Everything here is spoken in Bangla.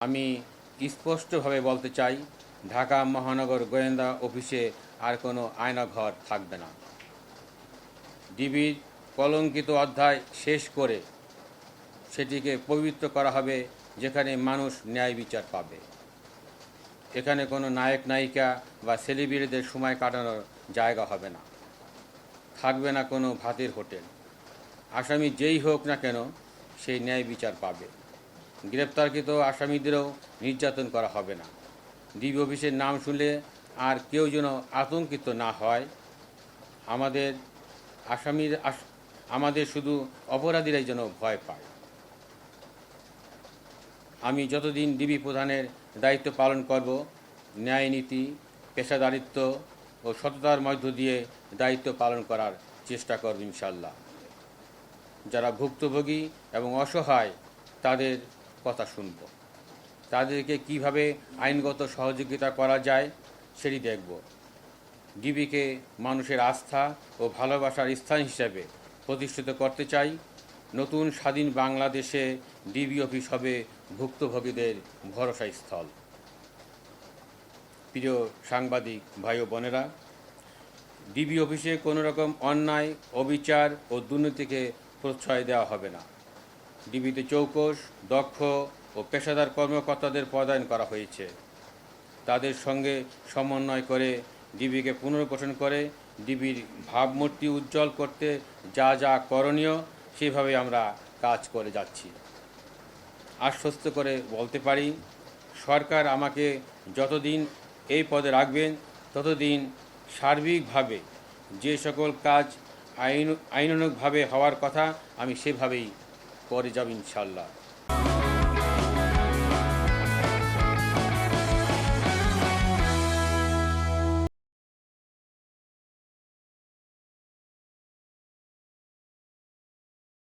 আমি স্পষ্টভাবে বলতে চাই, ঢাকা মহানগর গোয়েন্দা অফিসে আর কোনো আয়নাঘর থাকবে না। ডিবির কলঙ্কিত অধ্যায় শেষ করে সেটিকে পবিত্র করা হবে, যেখানে মানুষ ন্যায় বিচার পাবে। এখানে কোনো নায়ক নায়িকা বা সেলিব্রিটিদের সময় কাটানোর জায়গা হবে না। থাকবে না কোনো ভাতের হোটেল। আসামি যেই হোক না কেন, সেই ন্যায় বিচার পাবে। গ্রেপ্তারকৃত আসামিদেরও নির্যাতন করা হবে না। ডিবি অফিসের নাম শুনলে আর কেউ যেন আতঙ্কিত না হয়। আমাদের আমাদের শুধু অপরাধীরাই যেন ভয় পায়। আমি যতদিন ডিবি প্রধানের দায়িত্ব পালন করব, ন্যায়নীতি, পেশাদারিত্ব ও সততার মধ্য দিয়ে দায়িত্ব পালন করার চেষ্টা করব ইনশাল্লাহ। যারা ভুক্তভোগী এবং অসহায়, তাদের কথা শুনব। তাদেরকে কিভাবে আইনগত সহযোগিতা করা যায় সেটি দেখব। ডিবিকে মানুষের আস্থা ও ভালোবাসার স্থান হিসেবে প্রতিষ্ঠিত করতে চাই। নতুন স্বাধীন বাংলাদেশে ডিবি অফিস হবে ভুক্তভোগীদের ভরসা স্থল। প্রিয় সাংবাদিক ভাই ও বোনেরা, ডিবি অফিসে কোনো রকম অন্যায়, অবিচার ও দুর্নীতিকে প্রশ্রয় দেওয়া হবে না। ডিবিতে চৌকস, দক্ষ ও পেশাদার কর্মকর্তাদের পদায়ন করা হয়েছে। তাদের সঙ্গে সমন্বয় করে ডিবিকে পুনর্গঠন করে ডিবির ভাবমূর্তি উজ্জ্বল করতে যা যা করণীয়, সেভাবে আমরা কাজ করে যাচ্ছি। আশ্বস্ত করে বলতে পারি, সরকার আমাকে যতদিন এই পদে রাখবেন, ততদিন সার্বিকভাবে যে সকল কাজ আইনানুগভাবে হওয়ার কথা, আমি সেভাবেই করে যাব ইনশাল্লাহ।